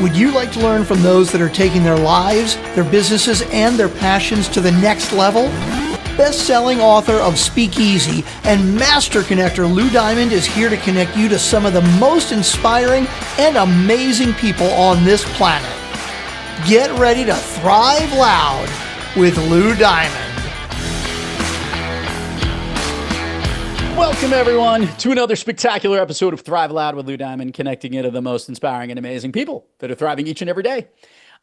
Would you like to learn from those that are taking their lives, their businesses, and their passions to the next level? Best-selling author of Speakeasy and master connector Lou Diamond is here to connect you to some of the most inspiring and amazing people on this planet. Get ready to thrive loud with Lou Diamond. Welcome, everyone, to another spectacular episode of Thrive Loud with Lou Diamond, connecting you to the most inspiring and amazing people that are thriving each and every day.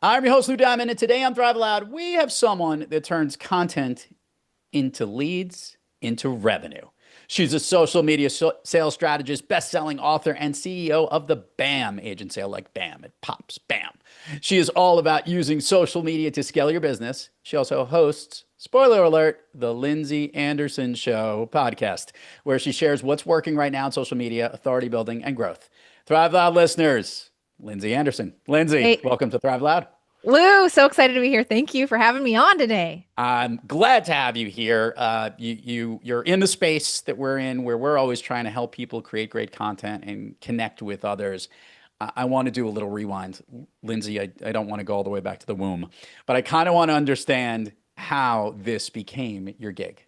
I'm your host, Lou Diamond, and today on Thrive Loud, we have someone that turns content into leads, into revenue. She's a social media sales strategist, best-selling author, and CEO of the BAM agency. I like BAM. It pops, BAM. She is all about using social media to scale your business. She also hosts, spoiler alert, the Lindsey Anderson Show podcast, where she shares what's working right now in social media, authority building, and growth. Thrive Loud listeners, Lindsey Anderson. Lindsey, hey. Welcome to Thrive Loud. Lou, so excited to be here. Thank you for having me on today. I'm glad to have you here. You're in the space that we're in, where we're always trying to help people create great content and connect with others. I want to do a little rewind. Lindsey, I don't want to go all the way back to the womb, but I kind of want to understand how this became your gig.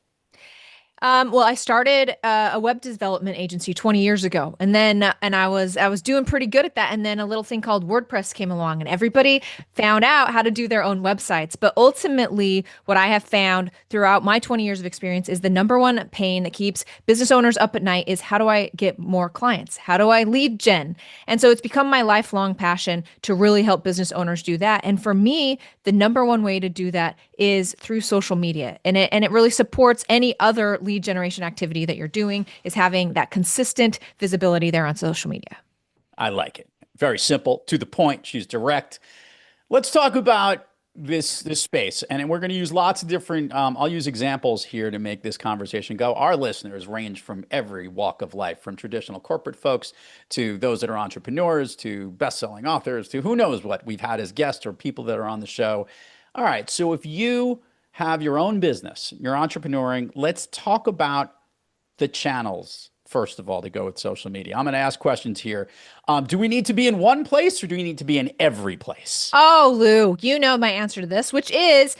Well, I started a web development agency 20 years ago, and I was doing pretty good at that. And then a little thing called WordPress came along, and everybody found out how to do their own websites. But ultimately, what I have found throughout my 20 years of experience is the number one pain that keeps business owners up at night is, how do I get more clients? How do I lead gen? And so it's become my lifelong passion to really help business owners do that. And for me, the number one way to do that is through social media, and it really supports any other lead generation activity that you're doing, is having that consistent visibility there on social media. I like it. Very simple, to the point. She's direct. Let's talk about this space, and we're going to use lots of different, I'll use examples here to make this conversation go. Our listeners range from every walk of life, from traditional corporate folks to those that are entrepreneurs to best-selling authors to who knows what we've had as guests or people that are on the show. All right, so if you have your own business, you're entrepreneuring, let's talk about the channels, first of all, to go with social media. I'm going to ask questions here. Do we need to be in one place, or do we need to be in every place? Oh, Lou, you know my answer to this, which is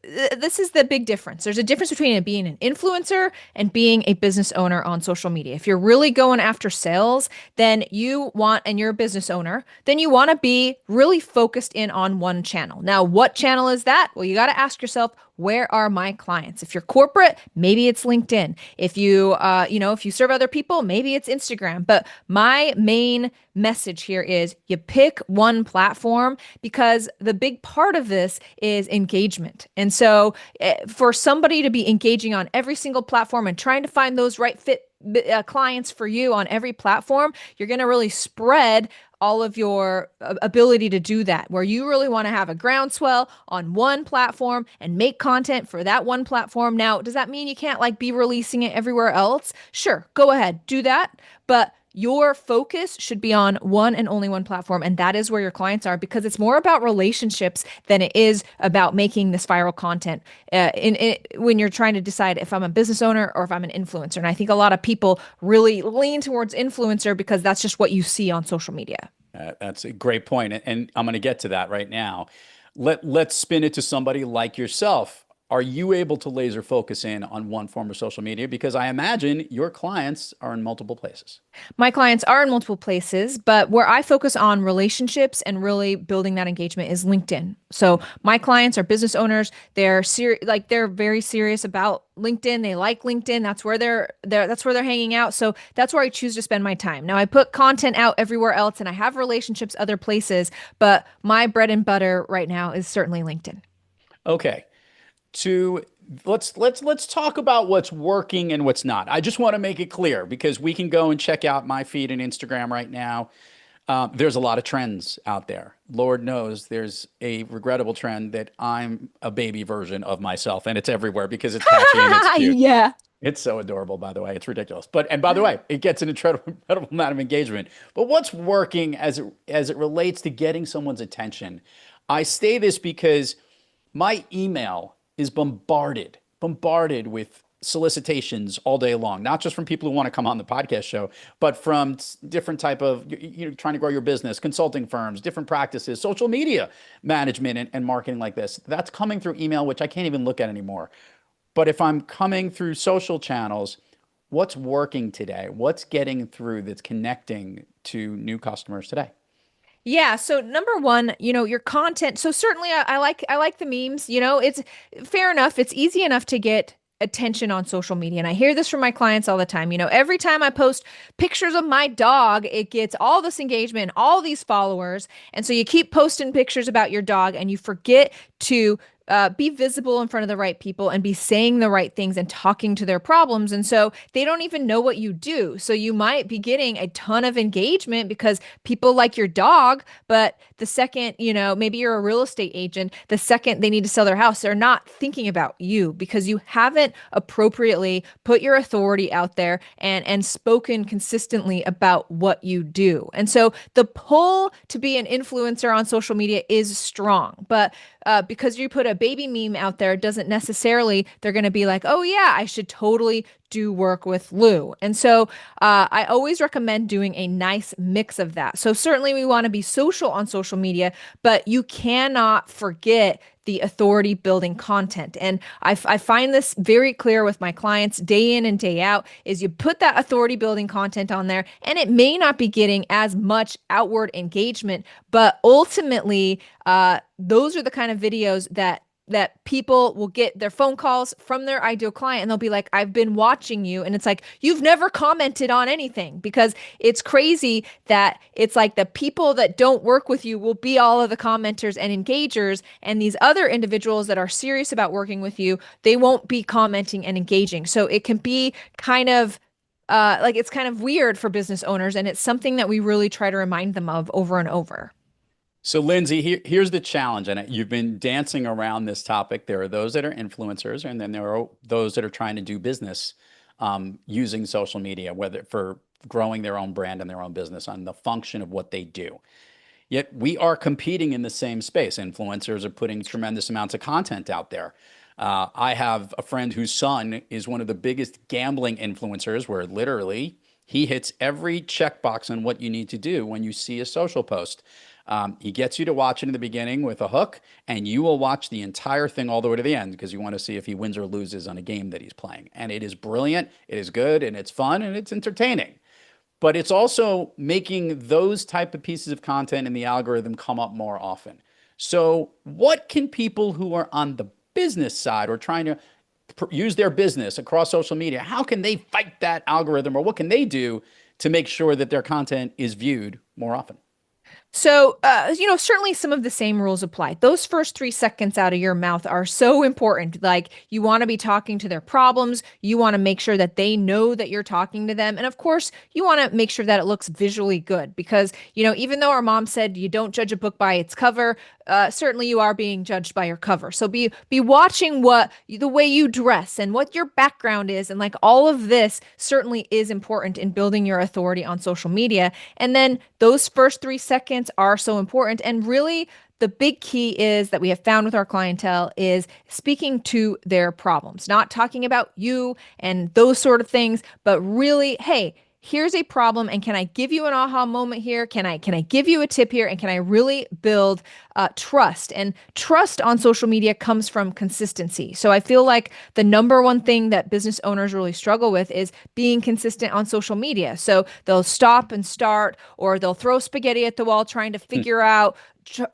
this is the big difference. There's a difference between being an influencer and being a business owner on social media. If you're really going after sales, and you're a business owner, then you want to be really focused in on one channel. Now, what channel is that? Well, you got to ask yourself, where are my clients? If you're corporate, maybe it's LinkedIn. If you, if you serve other people, maybe it's Instagram. But my main message here is you pick one platform, because the big part of this is engagement. And so for somebody to be engaging on every single platform and trying to find those right fit clients for you on every platform, you're going to really spread all of your ability to do that, where you really want to have a groundswell on one platform and make content for that one platform. Now, does that mean you can't be releasing it everywhere else? Sure, go ahead, do that. But your focus should be on one and only one platform, and that is where your clients are, because it's more about relationships than it is about making this viral content when you're trying to decide if I'm a business owner or if I'm an influencer. And I think a lot of people really lean towards influencer because that's just what you see on social media. That's a great point, and I'm going to get to that right now. Let's spin it to somebody like yourself. Are you able to laser focus in on one form of social media? Because I imagine your clients are in multiple places. My clients are in multiple places, but where I focus on relationships and really building that engagement is LinkedIn. So my clients are business owners. They're they're very serious about LinkedIn. They like LinkedIn. That's where they're hanging out. So that's where I choose to spend my time. Now, I put content out everywhere else, and I have relationships other places, but my bread and butter right now is certainly LinkedIn. Okay. Let's talk about what's working and what's not. I just want to make it clear, because we can go and check out my feed on Instagram right now. There's a lot of trends out there. Lord knows there's a regrettable trend that I'm a baby version of myself, and it's everywhere because it's catchy and it's cute. Yeah. It's so adorable, by the way. It's ridiculous. And by the way, it gets an incredible amount of engagement. But what's working as it relates to getting someone's attention? I say this because my email is bombarded with solicitations all day long, not just from people who want to come on the podcast show, but from different type of, trying to grow your business, consulting firms, different practices, social media management and marketing like this. That's coming through email, which I can't even look at anymore. But if I'm coming through social channels, what's working today? What's getting through that's connecting to new customers today? Yeah, so number one, your content. So certainly I like the memes, it's fair enough. It's easy enough to get attention on social media. And I hear this from my clients all the time. Every time I post pictures of my dog, it gets all this engagement, all these followers. And so you keep posting pictures about your dog and you forget to be visible in front of the right people and be saying the right things and talking to their problems. And so they don't even know what you do. So you might be getting a ton of engagement because people like your dog, but the second, maybe you're a real estate agent, the second they need to sell their house, they're not thinking about you because you haven't appropriately put your authority out there and spoken consistently about what you do. And so the pull to be an influencer on social media is strong, but because you put a baby meme out there doesn't necessarily they're going to be like, oh yeah, I should totally do work with Lou. And so I always recommend doing a nice mix of that. So certainly we want to be social on social media, but you cannot forget the authority building content. And I find this very clear with my clients day in and day out is you put that authority building content on there and it may not be getting as much outward engagement, but ultimately those are the kind of videos that people will get their phone calls from their ideal client and they'll be like, I've been watching you. And it's like, you've never commented on anything because it's crazy that it's like the people that don't work with you will be all of the commenters and engagers. And these other individuals that are serious about working with you, they won't be commenting and engaging. So it can be kind of it's kind of weird for business owners. And it's something that we really try to remind them of over and over. So, Lindsay, here's the challenge, and you've been dancing around this topic. There are those that are influencers, and then there are those that are trying to do business using social media, whether for growing their own brand and their own business on the function of what they do. Yet we are competing in the same space. Influencers are putting tremendous amounts of content out there. I have a friend whose son is one of the biggest gambling influencers, where literally he hits every checkbox on what you need to do when you see a social post. He gets you to watch it in the beginning with a hook, and you will watch the entire thing all the way to the end because you want to see if he wins or loses on a game that he's playing. And it is brilliant, it is good, and it's fun, and it's entertaining. But it's also making those type of pieces of content in the algorithm come up more often. So what can people who are on the business side or trying to use their business across social media, how can they fight that algorithm, or what can they do to make sure that their content is viewed more often? So, certainly some of the same rules apply. Those first 3 seconds out of your mouth are so important. Like, you want to be talking to their problems. You want to make sure that they know that you're talking to them. And of course, you want to make sure that it looks visually good because, even though our mom said you don't judge a book by its cover, certainly you are being judged by your cover. So be watching the way you dress and what your background is. And like all of this certainly is important in building your authority on social media. And then those first 3 seconds are so important. And really, the big key is that we have found with our clientele is speaking to their problems, not talking about you and those sort of things, but really, hey, here's a problem, and can I give you an aha moment here? Can I give you a tip here? And can I really build trust? And trust on social media comes from consistency. So I feel like the number one thing that business owners really struggle with is being consistent on social media. So they'll stop and start, or they'll throw spaghetti at the wall trying to figure out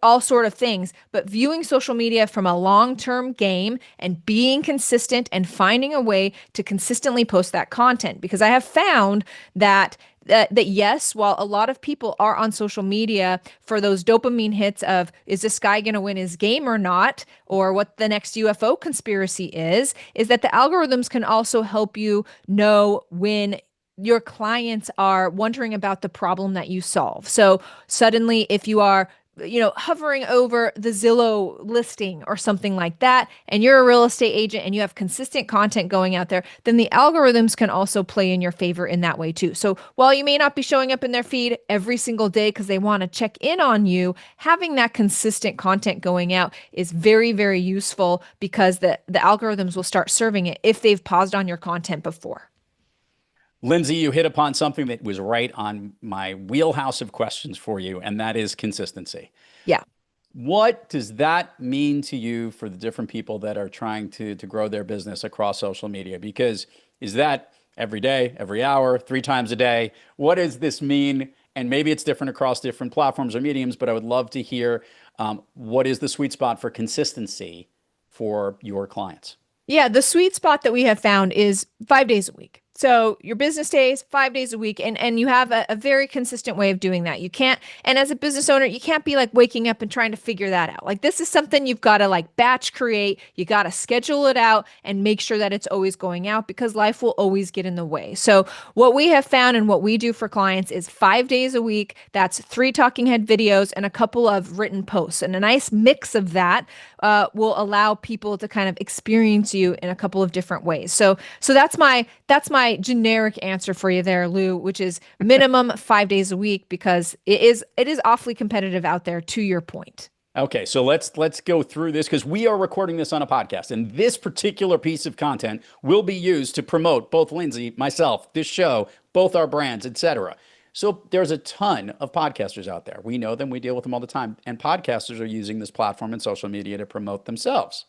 all sort of things, but viewing social media from a long-term game and being consistent and finding a way to consistently post that content. Because I have found that yes, while a lot of people are on social media for those dopamine hits of, is this guy going to win his game or not? Or what the next UFO conspiracy is that the algorithms can also help you know when your clients are wondering about the problem that you solve. So suddenly, if you are hovering over the Zillow listing or something like that, and you're a real estate agent and you have consistent content going out there, then the algorithms can also play in your favor in that way too. So while you may not be showing up in their feed every single day because they want to check in on you, having that consistent content going out is very, very useful because the algorithms will start serving it if they've paused on your content before. Lindsay, you hit upon something that was right on my wheelhouse of questions for you, and that is consistency. Yeah. What does that mean to you for the different people that are trying to grow their business across social media? Because is that every day, every hour, 3 times a day? What does this mean? And maybe it's different across different platforms or mediums, but I would love to hear what is the sweet spot for consistency for your clients? Yeah, the sweet spot that we have found is 5 days a week. So your business days, 5 days a week, and you have a very consistent way of doing that. You can't, and as a business owner, you can't be like waking up and trying to figure that out. Like this is something you've got to like batch create. You got to schedule it out and make sure that it's always going out because life will always get in the way. So what we have found and what we do for clients is 5 days a week. That's 3 talking head videos and a couple of written posts. And a nice mix of that will allow people to kind of experience you in a couple of different ways. So that's my generic answer for you there, Lou, which is minimum 5 days a week because it is awfully competitive out there, to your point. Okay, so let's go through this because we are recording this on a podcast, and this particular piece of content will be used to promote both Lindsay, myself, this show, both our brands, etc. So there's a ton of podcasters out there. We know them, we deal with them all the time, and podcasters are using this platform and social media to promote themselves.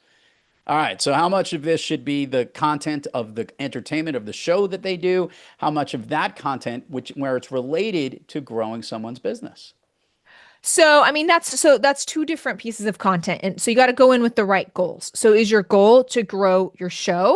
All right, so how much of this should be the content of the entertainment of the show that they do? How much of that content where it's related to growing someone's business? So, I mean, that's 2 different pieces of content. And so you got to go in with the right goals. So is your goal to grow your show?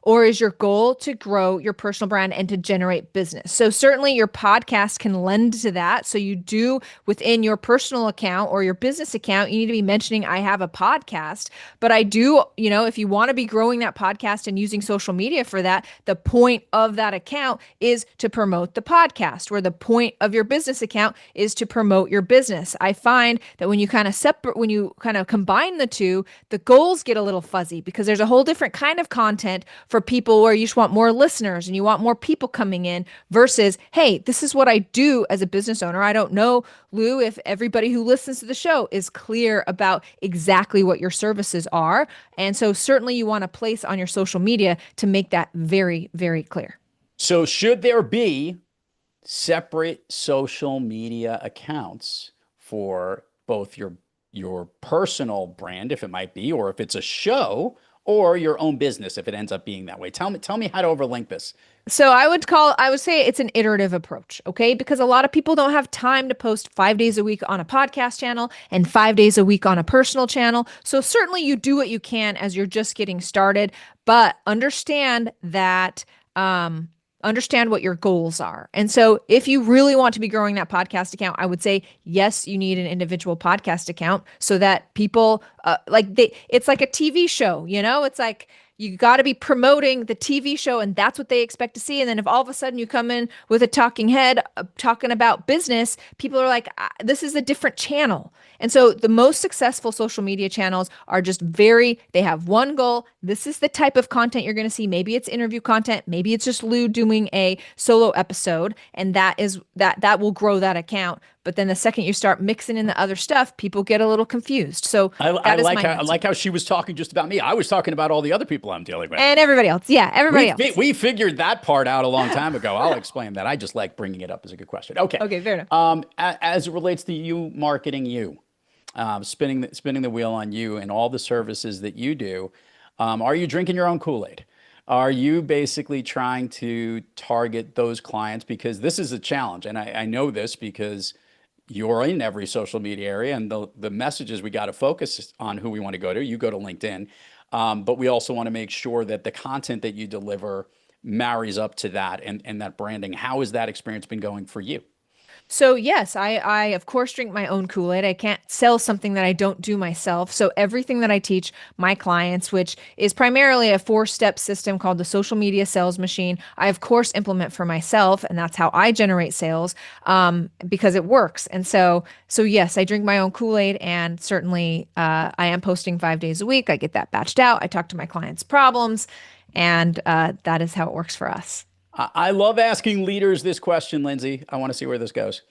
Or is your goal to grow your personal brand and to generate business? So certainly your podcast can lend to that. So you do within your personal account or your business account, you need to be mentioning, I have a podcast. But I do, if you want to be growing that podcast and using social media for that, the point of that account is to promote the podcast, where the point of your business account is to promote your business. I find that when you kind of combine the two, the goals get a little fuzzy because there's a whole different kind of content for people where you just want more listeners and you want more people coming in versus, hey, this is what I do as a business owner. I don't know, Lou, if everybody who listens to the show is clear about exactly what your services are. And so certainly you want to place on your social media to make that very, very clear. So should there be separate social media accounts for both your personal brand, if it might be, or if it's a show, or your own business if it ends up being that way? Tell me how to overlink this. So I would say it's an iterative approach, okay? Because a lot of people don't have time to post 5 days a week on a podcast channel and 5 days a week on a personal channel. So certainly you do what you can as you're just getting started, but understand that understand what your goals are. And so if you really want to be growing that podcast account, I would say, yes, you need an individual podcast account so that people it's like a TV show, it's like, you got to be promoting the TV show and that's what they expect to see. And then if all of a sudden you come in with a talking head talking about business, people are like, this is a different channel. And so the most successful social media channels are just they have one goal. This is the type of content you're going to see. Maybe it's interview content. Maybe it's just Lou doing a solo episode, and that will grow that account. But then the second you start mixing in the other stuff, people get a little confused. So I like how she was talking just about me. I was talking about all the other people I'm dealing with. And everybody else. Yeah, everybody else. We figured that part out a long time ago. I'll explain that. I just like bringing it up as a good question. Okay. Okay, fair enough. As it relates to you marketing you, spinning the wheel on you and all the services that you do, are you drinking your own Kool-Aid? Are you basically trying to target those clients? Because this is a challenge. And I know this because you're in every social media area, and the messages we got to focus on who we want to go to. You go to LinkedIn, but we also want to make sure that the content that you deliver marries up to that and that branding. How has that experience been going for you? So yes, I of course drink my own Kool-Aid. I can't sell something that I don't do myself. So everything that I teach my clients, which is primarily a four-step system called the social media sales machine, I of course implement for myself, and that's how I generate sales, because it works. And so yes, I drink my own Kool-Aid, and certainly I am posting 5 days a week. I get that batched out. I talk to my clients' problems, and that is how it works for us. I love asking leaders this question, Lindsay. I want to see where this goes.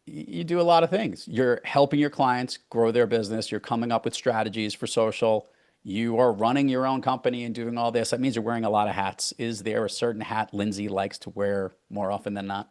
You do a lot of things. You're helping your clients grow their business. You're coming up with strategies for social. You are running your own company and doing all this. That means you're wearing a lot of hats. Is there a certain hat Lindsay likes to wear more often than not?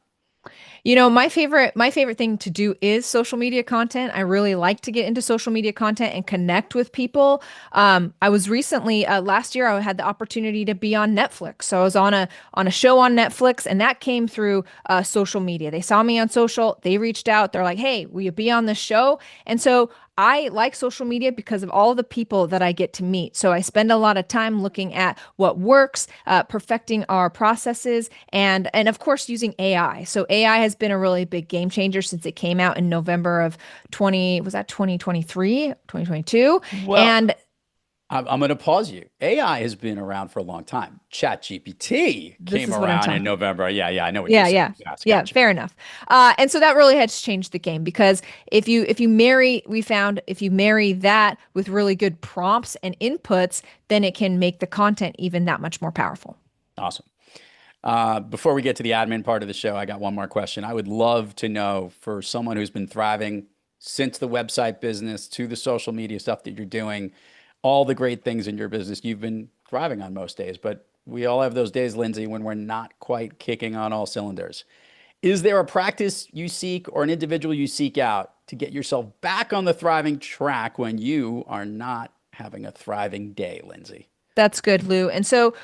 My favorite thing to do is social media content. I really like to get into social media content and connect with people. I was recently last year I had the opportunity to be on Netflix. So I was on a show on Netflix, and that came through social media. They saw me on social, they reached out, they're like, "Hey, will you be on this show?" And so I like social media because of all the people that I get to meet. So I spend a lot of time looking at what works, perfecting our processes, and of course using AI. So AI has been a really big game changer since it came out in November of 2023, 2022. Well, And I'm going to pause you. AI has been around for a long time. ChatGPT this came is what I'm around in talking. November. Yeah, I know what you're Yeah, saying. yeah. Yes, Yeah, gotcha. fair enough. And so that really has changed the game because if you marry, we found if you marry that with really good prompts and inputs, then it can make the content even that much more powerful. Awesome. Before we get to the admin part of the show, I got one more question. I would love to know for someone who's been thriving since the website business to the social media stuff that you're doing, all the great things in your business you've been thriving on most days. But we all have those days, Lindsay, when we're not quite kicking on all cylinders. Is there a practice you seek or an individual you seek out to get yourself back on the thriving track when you are not having a thriving day, Lindsay? That's good, Lou. And so,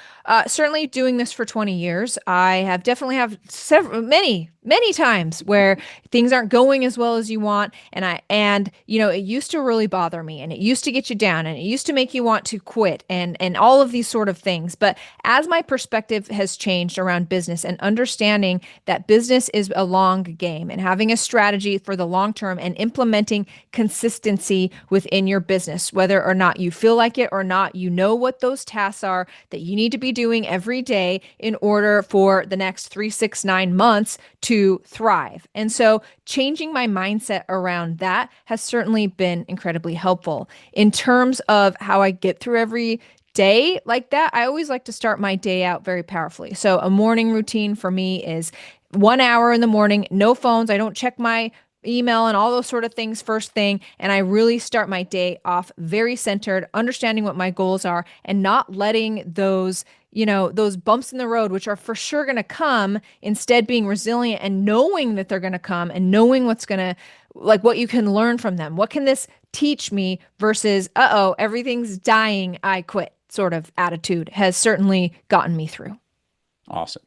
certainly doing this for 20 years, I have definitely have several, many times where things aren't going as well as you want. And it used to really bother me, and it used to get you down, and it used to make you want to quit, and all of these sort of things. But as my perspective has changed around business and understanding that business is a long game and having a strategy for the long term and implementing consistency within your business, whether or not you feel like it or not, you know what those tasks are that you need to be doing every day in order for the next 3, 6, 9 months to thrive. And so changing my mindset around that has certainly been incredibly helpful. In terms of how I get through every day like that, I always like to start my day out very powerfully. So a morning routine for me is 1 hour in the morning, no phones. I don't check my email and all those sort of things first thing. And I really start my day off very centered, understanding what my goals are and not letting those bumps in the road, which are for sure going to come, instead being resilient and knowing that they're going to come and knowing like what you can learn from them. What can this teach me versus, uh-oh, everything's dying, I quit sort of attitude has certainly gotten me through. Awesome.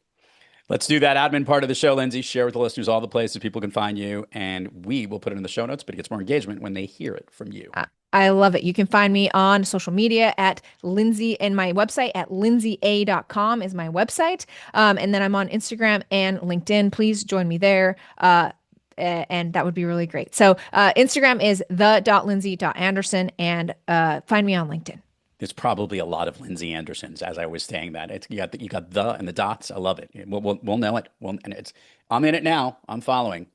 Let's do that admin part of the show, Lindsay. Share with the listeners all the places people can find you, and we will put it in the show notes, but it gets more engagement when they hear it from you. I love it. You can find me on social media at Lindsay, and my website at lindsayaa.com is my website. And then I'm on Instagram and LinkedIn. Please join me there. And that would be really great. So Instagram is the.lindsay.anderson, and find me on LinkedIn. There's probably a lot of Lindsey Andersons, as I was saying that. You got the and the dots. I love it. We'll know it. I'm in it now. I'm following.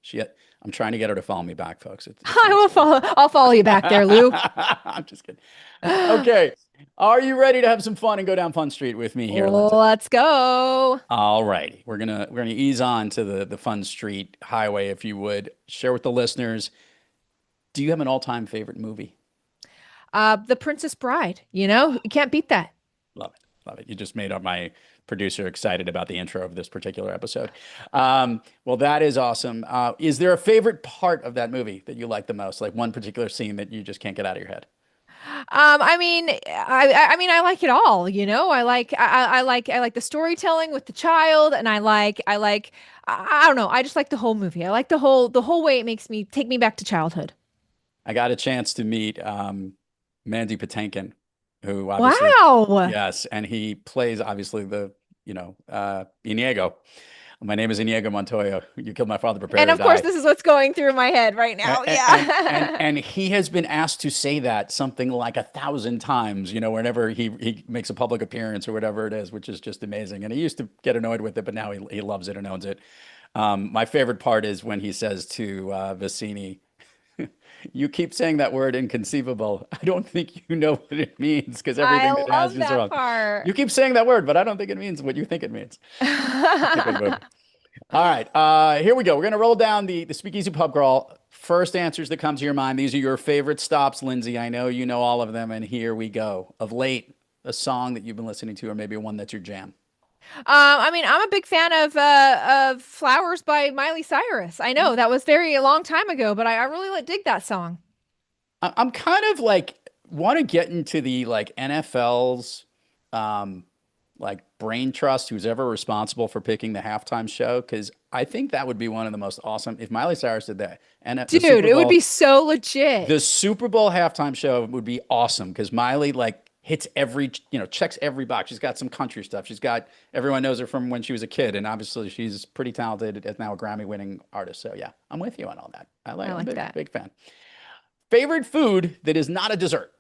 I'm trying to get her to follow me back, folks. I will follow. I'll follow you back there, Lou. I'm just kidding. Okay. Are you ready to have some fun and go down Fun Street with me here, Lindsay? Let's go. All righty. We're gonna ease on to the Fun Street highway, if you would. Share with the listeners. Do you have an all-time favorite movie? The Princess Bride. You can't beat that. Love it. Love it. You just made my producer excited about the intro of this particular episode. Well, that is awesome. Is there a favorite part of that movie that you like the most? Like one particular scene that you just can't get out of your head? I like it all. I like the storytelling with the child, and I don't know. I just like the whole movie. I like the whole way it makes me take me back to childhood. I got a chance to meet Mandy Patinkin, who obviously, Wow. yes, and he plays obviously the Inigo. My name is Inigo Montoya. You killed my father, prepare And to of course, die. this is what's going through my head right now. And he has been asked to say that something like 1,000 times, whenever he makes a public appearance or whatever it is, which is just amazing. And he used to get annoyed with it, but now he loves it and owns it. My favorite part is when he says to Vicini, you keep saying that word inconceivable. I don't think you know what it means because everything that it has is wrong. Part. You keep saying that word, but I don't think it means what you think it means. All right, here we go. We're going to roll down the Speakeasy Pub Crawl. First answers that come to your mind. These are your favorite stops, Lindsay. I know you know all of them, and here we go. Of late, a song that you've been listening to, or maybe one that's your jam. I mean, I'm a big fan of Flowers by Miley Cyrus. I know that was a long time ago, but I really dig that song. I'm kind of want to get into the NFL's brain trust, who's ever responsible for picking the halftime show, because I think that would be one of the most awesome if Miley Cyrus did that. And dude, it would be so legit. The Super Bowl halftime show would be awesome because Miley hits every, checks every box. She's got some country stuff. Everyone knows her from when she was a kid. And obviously she's pretty talented as now a Grammy winning artist. So yeah, I'm with you on all that. I'm a big fan. Favorite food that is not a dessert?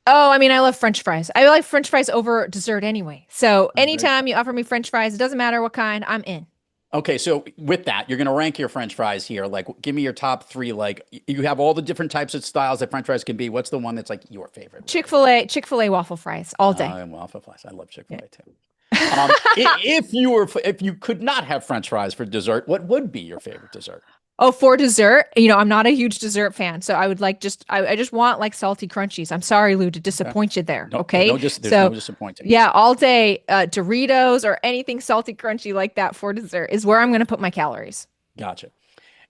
Oh, I mean, I love French fries. I like French fries over dessert anyway. So anytime you offer me French fries, it doesn't matter what kind, I'm in. Okay, so with that, you're going to rank your French fries here. Give me your top three. You have all the different types of styles that French fries can be. What's the one that's your favorite? Chick-fil-A waffle fries all day. Waffle fries. I love Chick-fil-A too. If you could not have French fries for dessert, what would be your favorite dessert? Oh, for dessert, I'm not a huge dessert fan, so I would I just want salty crunchies. I'm sorry, Lou, to disappoint you there. Okay, there's no disappointing. Yeah, all day Doritos or anything salty crunchy like that for dessert is where I'm going to put my calories. Gotcha.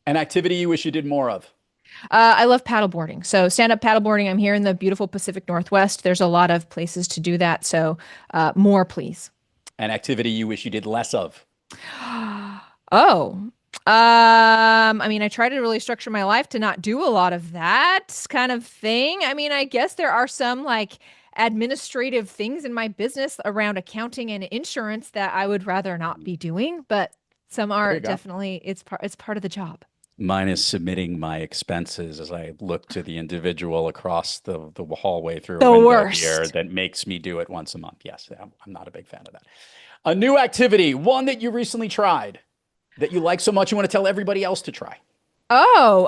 An activity you wish you did more of? I love paddleboarding. So stand-up paddleboarding. I'm here in the beautiful Pacific Northwest. There's a lot of places to do that. So more, please. An activity you wish you did less of? Oh. I mean, I try to really structure my life to not do a lot of that kind of thing. I mean, I guess there are some administrative things in my business around accounting and insurance that I would rather not be doing, but some are definitely, it's part of the job. Mine is submitting my expenses as I look to the individual across the hallway through a window here that makes me do it once a month. Yes, I'm not a big fan of that. A new activity, one that you recently tried, that you like so much you want to tell everybody else to try? Oh,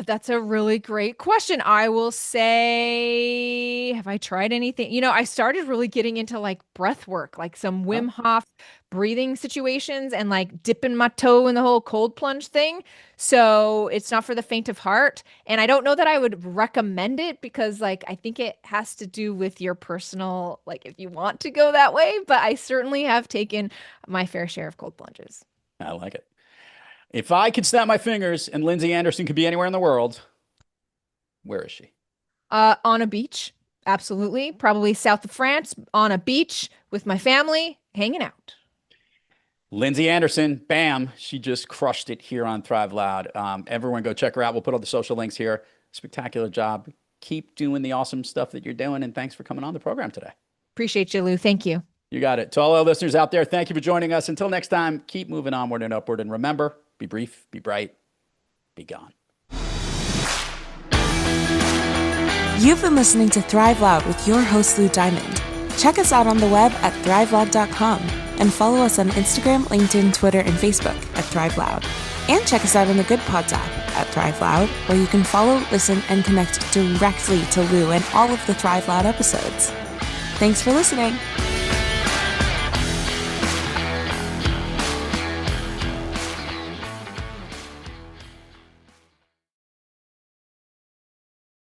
that's a really great question. I will say, have I tried anything? I started really getting into breath work, some Wim Hof breathing situations and dipping my toe in the whole cold plunge thing. So it's not for the faint of heart. And I don't know that I would recommend it because I think it has to do with your personal, if you want to go that way, but I certainly have taken my fair share of cold plunges. I like it. If I could snap my fingers and Lindsey Anderson could be anywhere in the world, where is she? On a beach. Absolutely. Probably south of France, on a beach with my family, hanging out. Lindsey Anderson, bam. She just crushed it here on Thrive Loud. Everyone go check her out. We'll put all the social links here. Spectacular job. Keep doing the awesome stuff that you're doing. And thanks for coming on the program today. Appreciate you, Lou. Thank you. You got it. To all our listeners out there, thank you for joining us. Until next time, keep moving onward and upward. And remember, be brief, be bright, be gone. You've been listening to Thrive Loud with your host, Lou Diamond. Check us out on the web at thriveloud.com and follow us on Instagram, LinkedIn, Twitter, and Facebook at Thrive Loud. And check us out on the Good Pods app at Thrive Loud, where you can follow, listen, and connect directly to Lou and all of the Thrive Loud episodes. Thanks for listening.